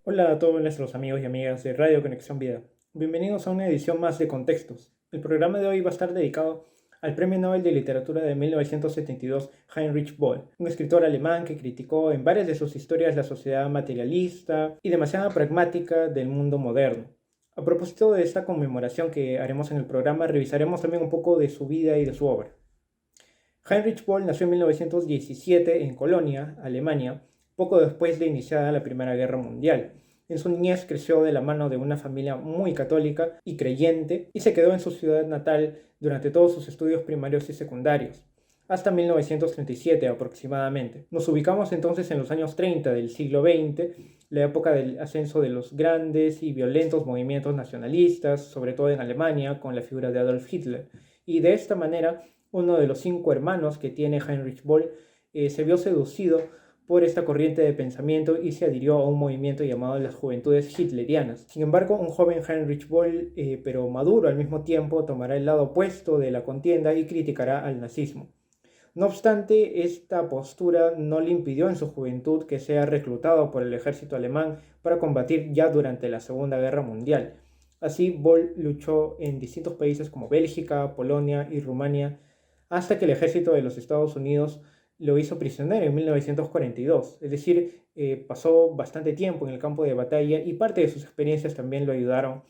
Hola a todos nuestros amigos y amigas de Radio Conexión Vida. Bienvenidos a una edición más de Contextos. El programa de hoy va a estar dedicado al Premio Nobel de Literatura de 1972 Heinrich Böll, un escritor alemán que criticó en varias de sus historias la sociedad materialista y demasiado pragmática del mundo moderno. A propósito de esta conmemoración que haremos en el programa, revisaremos también un poco de su vida y de su obra. Heinrich Böll nació en 1917 en Colonia, Alemania, poco después de iniciada la Primera Guerra Mundial. En su niñez creció de la mano de una familia muy católica y creyente y se quedó en su ciudad natal durante todos sus estudios primarios y secundarios, hasta 1937 aproximadamente. Nos ubicamos entonces en los años 30 del siglo XX, la época del ascenso de los grandes y violentos movimientos nacionalistas, sobre todo en Alemania, con la figura de Adolf Hitler. Y de esta manera uno de los 5 hermanos que tiene Heinrich Böll, se vio seducido por esta corriente de pensamiento y se adhirió a un movimiento llamado las Juventudes Hitlerianas. Sin embargo, un joven Heinrich Böll, pero maduro al mismo tiempo, tomará el lado opuesto de la contienda y criticará al nazismo. No obstante, esta postura no le impidió en su juventud que sea reclutado por el ejército alemán para combatir ya durante la Segunda Guerra Mundial. Así, Böll luchó en distintos países como Bélgica, Polonia y Rumania, hasta que el ejército de los Estados Unidos lo hizo prisionero en 1942. Es decir, pasó bastante tiempo en el campo de batalla y parte de sus experiencias también lo ayudaron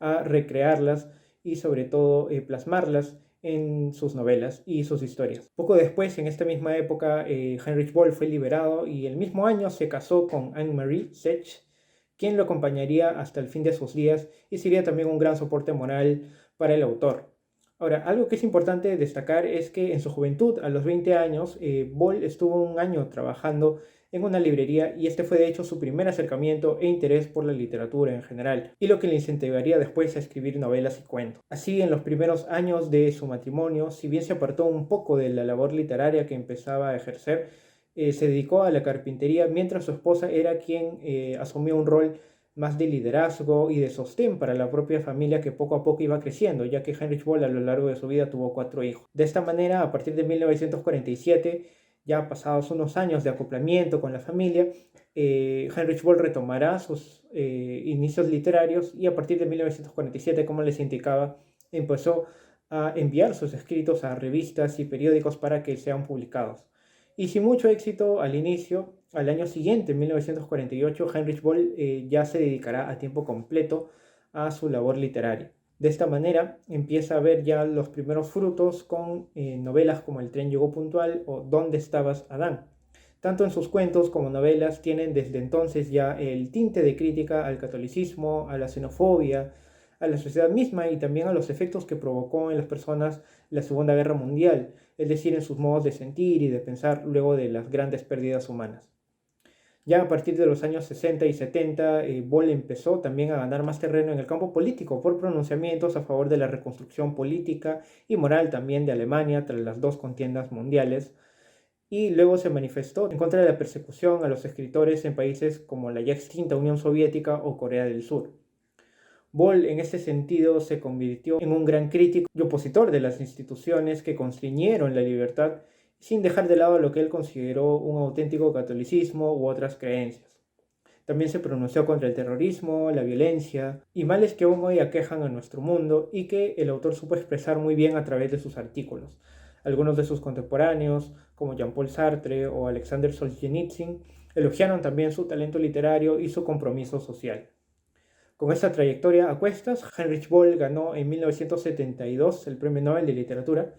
a recrearlas y sobre todo plasmarlas en sus novelas y sus historias. Poco después, en esta misma época, Heinrich Böll fue liberado y el mismo año se casó con Anne-Marie Sech, quien lo acompañaría hasta el fin de sus días y sería también un gran soporte moral para el autor. Ahora, algo que es importante destacar es que en su juventud, a los 20 años, Böll estuvo un año trabajando en una librería y este fue de hecho su primer acercamiento e interés por la literatura en general, y lo que le incentivaría después a escribir novelas y cuentos. Así, en los primeros años de su matrimonio, si bien se apartó un poco de la labor literaria que empezaba a ejercer, se dedicó a la carpintería mientras su esposa era quien asumió un rol más de liderazgo y de sostén para la propia familia que poco a poco iba creciendo, ya que Heinrich Böll a lo largo de su vida tuvo 4 hijos. De esta manera, a partir de 1947, ya pasados unos años de acoplamiento con la familia, Heinrich Böll retomará sus inicios literarios y a partir de 1947, como les indicaba, empezó a enviar sus escritos a revistas y periódicos para que sean publicados. Y sin mucho éxito al inicio, al año siguiente, en 1948, Heinrich Böll ya se dedicará a tiempo completo a su labor literaria. De esta manera empieza a ver ya los primeros frutos con novelas como El tren llegó puntual o ¿Dónde estabas, Adán? Tanto en sus cuentos como novelas tienen desde entonces ya el tinte de crítica al catolicismo, a la xenofobia, a la sociedad misma y también a los efectos que provocó en las personas la Segunda Guerra Mundial, es decir, en sus modos de sentir y de pensar luego de las grandes pérdidas humanas. Ya a partir de los años 60 y 70, Böll empezó también a ganar más terreno en el campo político por pronunciamientos a favor de la reconstrucción política y moral también de Alemania tras las dos contiendas mundiales, y luego se manifestó en contra de la persecución a los escritores en países como la ya extinta Unión Soviética o Corea del Sur. Böll en ese sentido se convirtió en un gran crítico y opositor de las instituciones que constriñeron la libertad sin dejar de lado lo que él consideró un auténtico catolicismo u otras creencias. También se pronunció contra el terrorismo, la violencia y males que aún hoy aquejan a nuestro mundo y que el autor supo expresar muy bien a través de sus artículos. Algunos de sus contemporáneos, como Jean-Paul Sartre o Alexander Solzhenitsyn, elogiaron también su talento literario y su compromiso social. Con esta trayectoria a cuestas, Heinrich Böll ganó en 1972 el Premio Nobel de Literatura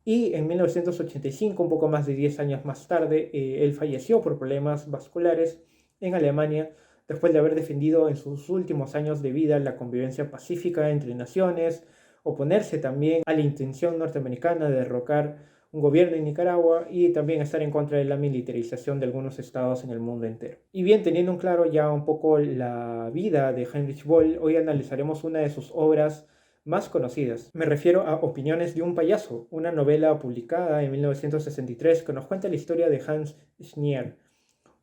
y en 1985, un poco más de 10 años más tarde, él falleció por problemas vasculares en Alemania después de haber defendido en sus últimos años de vida la convivencia pacífica entre naciones, oponerse también a la intención norteamericana de derrocar un gobierno en Nicaragua y también estar en contra de la militarización de algunos estados en el mundo entero. Y bien, teniendo en claro ya un poco la vida de Heinrich Böll, hoy analizaremos una de sus obras más conocidas. Me refiero a Opiniones de un payaso, una novela publicada en 1963 que nos cuenta la historia de Hans Schnier,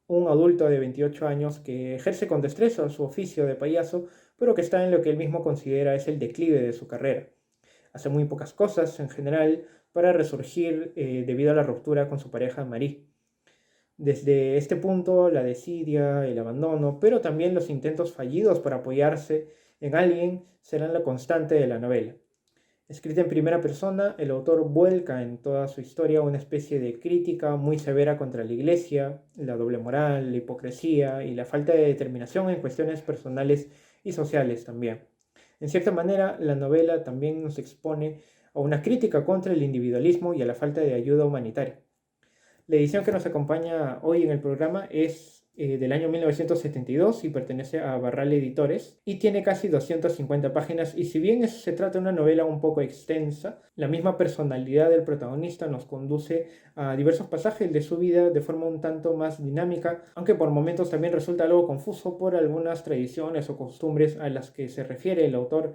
un adulto de 28 años que ejerce con destreza su oficio de payaso, pero que está en lo que él mismo considera es el declive de su carrera. Hace muy pocas cosas en general para resurgir debido a la ruptura con su pareja Marie. Desde este punto, la desidia, el abandono, pero también los intentos fallidos por apoyarse en alguien serán la constante de la novela. Escrita en primera persona, el autor vuelca en toda su historia una especie de crítica muy severa contra la Iglesia, la doble moral, la hipocresía y la falta de determinación en cuestiones personales y sociales también. En cierta manera, la novela también nos expone a una crítica contra el individualismo y a la falta de ayuda humanitaria. La edición que nos acompaña hoy en el programa es del año 1972 y pertenece a Barral Editores y tiene casi 250 páginas y si bien se trata de una novela un poco extensa, la misma personalidad del protagonista nos conduce a diversos pasajes de su vida de forma un tanto más dinámica, aunque por momentos también resulta algo confuso por algunas tradiciones o costumbres a las que se refiere el autor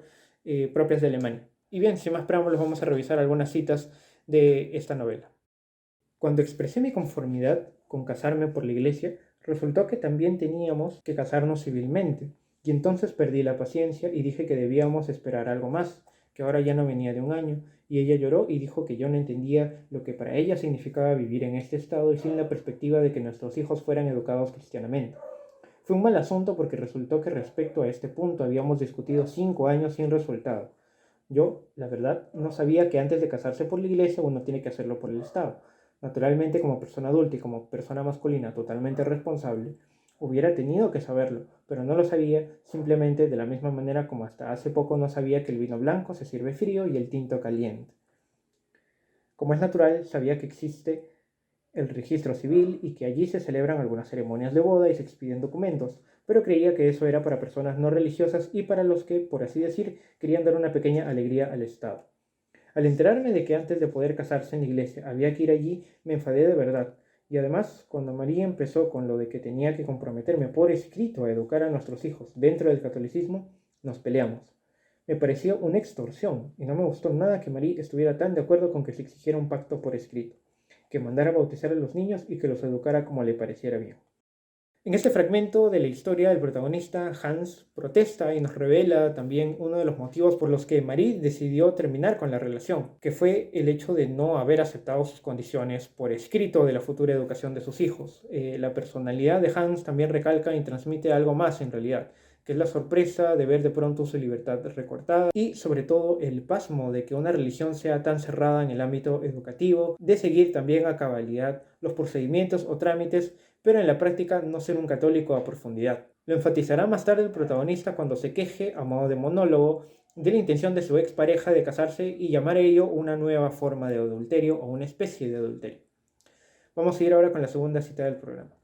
propias de Alemania. Y bien, sin más preámbulos vamos a revisar algunas citas de esta novela. Cuando expresé mi conformidad con casarme por la iglesia, resultó que también teníamos que casarnos civilmente, y entonces perdí la paciencia y dije que debíamos esperar algo más, que ahora ya no venía de un año, y ella lloró y dijo que yo no entendía lo que para ella significaba vivir en este estado y sin la perspectiva de que nuestros hijos fueran educados cristianamente. Fue un mal asunto porque resultó que respecto a este punto habíamos discutido 5 años sin resultado. Yo, la verdad, no sabía que antes de casarse por la iglesia uno tiene que hacerlo por el Estado. Naturalmente, como persona adulta y como persona masculina totalmente responsable, hubiera tenido que saberlo, pero no lo sabía simplemente de la misma manera como hasta hace poco no sabía que el vino blanco se sirve frío y el tinto caliente. Como es natural, sabía que existe el registro civil y que allí se celebran algunas ceremonias de boda y se expiden documentos, pero creía que eso era para personas no religiosas y para los que, por así decir, querían dar una pequeña alegría al Estado. Al enterarme de que antes de poder casarse en la iglesia había que ir allí, me enfadé de verdad. Y además, cuando María empezó con lo de que tenía que comprometerme por escrito a educar a nuestros hijos dentro del catolicismo, nos peleamos. Me pareció una extorsión y no me gustó nada que María estuviera tan de acuerdo con que se exigiera un pacto por escrito, que mandara a bautizar a los niños y que los educara como le pareciera bien. En este fragmento de la historia, el protagonista Hans protesta y nos revela también uno de los motivos por los que Marie decidió terminar con la relación, que fue el hecho de no haber aceptado sus condiciones por escrito de la futura educación de sus hijos. La personalidad de Hans también recalca y transmite algo más en realidad, que es la sorpresa de ver de pronto su libertad recortada y sobre todo el pasmo de que una religión sea tan cerrada en el ámbito educativo, de seguir también a cabalidad los procedimientos o trámites pero en la práctica no ser un católico a profundidad. Lo enfatizará más tarde el protagonista cuando se queje, a modo de monólogo, de la intención de su expareja de casarse y llamar a ello una nueva forma de adulterio o una especie de adulterio. Vamos a ir ahora con la segunda cita del programa.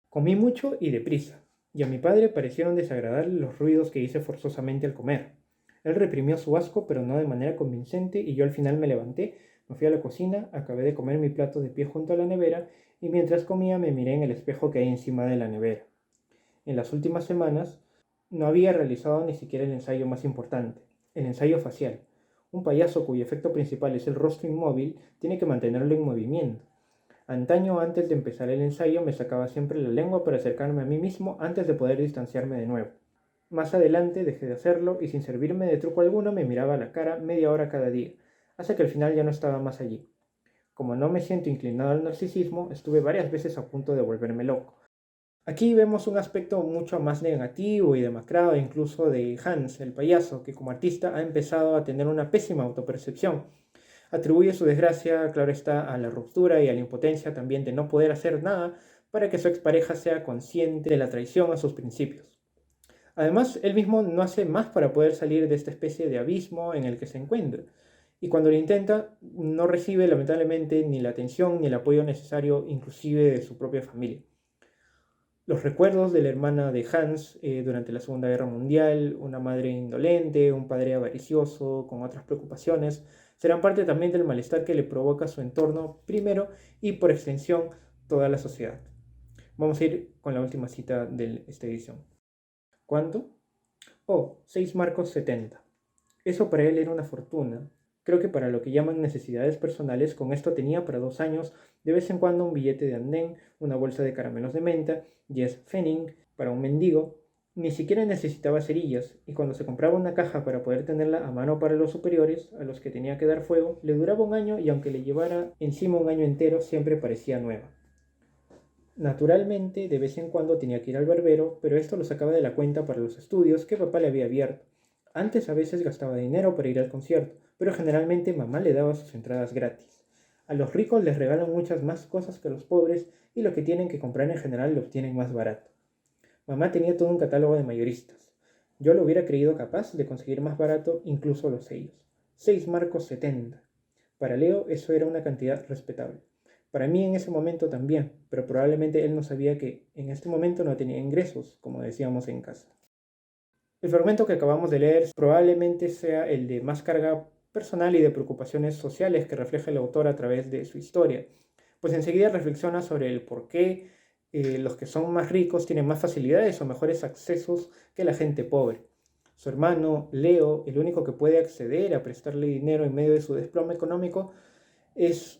Comí mucho y deprisa, y a mi padre parecieron desagradables los ruidos que hice forzosamente al comer. Él reprimió su asco, pero no de manera convincente, y yo al final me levanté, me fui a la cocina, acabé de comer mi plato de pie junto a la nevera, y mientras comía me miré en el espejo que hay encima de la nevera. En las últimas semanas no había realizado ni siquiera el ensayo más importante, el ensayo facial. Un payaso cuyo efecto principal es el rostro inmóvil tiene que mantenerlo en movimiento. Antaño, antes de empezar el ensayo, me sacaba siempre la lengua para acercarme a mí mismo antes de poder distanciarme de nuevo. Más adelante dejé de hacerlo y sin servirme de truco alguno me miraba a la cara media hora cada día, hasta que al final ya no estaba más allí. Como no me siento inclinado al narcisismo, estuve varias veces a punto de volverme loco. Aquí vemos un aspecto mucho más negativo y demacrado incluso de Hans, el payaso, que como artista ha empezado a tener una pésima autopercepción. Atribuye su desgracia, claro está, a la ruptura y a la impotencia también de no poder hacer nada para que su expareja sea consciente de la traición a sus principios. Además, él mismo no hace más para poder salir de esta especie de abismo en el que se encuentra. Y cuando lo intenta, no recibe lamentablemente ni la atención ni el apoyo necesario, inclusive de su propia familia. Los recuerdos de la hermana de Hans durante la Segunda Guerra Mundial, una madre indolente, un padre avaricioso, con otras preocupaciones, serán parte también del malestar que le provoca su entorno primero y por extensión toda la sociedad. Vamos a ir con la última cita de esta edición. ¿Cuánto? Oh, 6 marcos 70. Eso para él era una fortuna. Creo que para lo que llaman necesidades personales, con esto tenía para 2 años, de vez en cuando un billete de andén, una bolsa de caramelos de menta, 10 pfennig para un mendigo. Ni siquiera necesitaba cerillas, y cuando se compraba una caja para poder tenerla a mano para los superiores, a los que tenía que dar fuego, le duraba un año y aunque le llevara encima un año entero, siempre parecía nueva. Naturalmente, de vez en cuando tenía que ir al barbero, pero esto lo sacaba de la cuenta para los estudios que papá le había abierto. Antes a veces gastaba dinero para ir al concierto, pero generalmente mamá le daba sus entradas gratis. A los ricos les regalan muchas más cosas que a los pobres y lo que tienen que comprar en general lo obtienen más barato. Mamá tenía todo un catálogo de mayoristas. Yo lo hubiera creído capaz de conseguir más barato incluso los sellos. 6,70 marcos. Para Leo eso era una cantidad respetable. Para mí en ese momento también, pero probablemente él no sabía que en este momento no tenía ingresos, como decíamos en casa. El fragmento que acabamos de leer probablemente sea el de más carga personal y de preocupaciones sociales que refleja el autor a través de su historia, pues enseguida reflexiona sobre el por qué los que son más ricos tienen más facilidades o mejores accesos que la gente pobre. Su hermano, Leo, el único que puede acceder a prestarle dinero en medio de su desplome económico, es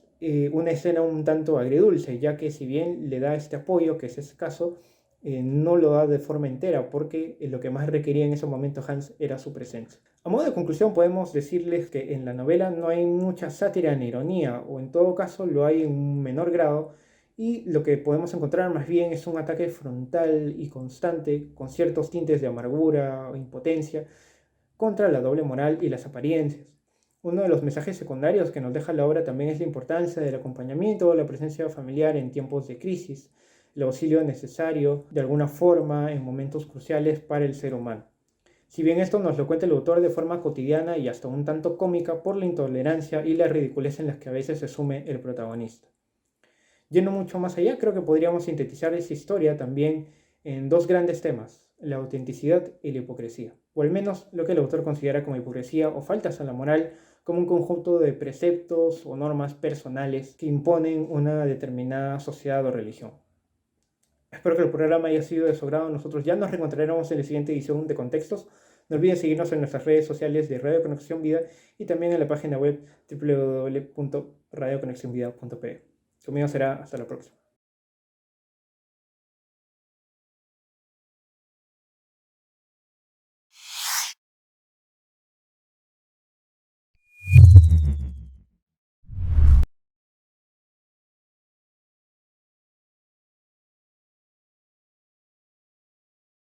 una escena un tanto agridulce, ya que si bien le da este apoyo, que es escaso, no lo da de forma entera, porque lo que más requería en ese momento Hans era su presencia. A modo de conclusión podemos decirles que en la novela no hay mucha sátira ni ironía, o en todo caso lo hay en un menor grado, y lo que podemos encontrar más bien es un ataque frontal y constante, con ciertos tintes de amargura o impotencia, contra la doble moral y las apariencias. Uno de los mensajes secundarios que nos deja la obra también es la importancia del acompañamiento o la presencia familiar en tiempos de crisis, el auxilio necesario de alguna forma en momentos cruciales para el ser humano. Si bien esto nos lo cuenta el autor de forma cotidiana y hasta un tanto cómica por la intolerancia y la ridiculez en las que a veces se sume el protagonista. Yendo mucho más allá, creo que podríamos sintetizar esa historia también en dos grandes temas, la autenticidad y la hipocresía, o al menos lo que el autor considera como hipocresía o faltas a la moral, como un conjunto de preceptos o normas personales que imponen una determinada sociedad o religión. Espero que el programa haya sido de su agrado. Nosotros ya nos reencontraremos en la siguiente edición de Contextos. No olviden seguirnos en nuestras redes sociales de Radio Conexión Vida y también en la página web www.radioconexionvida.pe. Conmigo será hasta la próxima.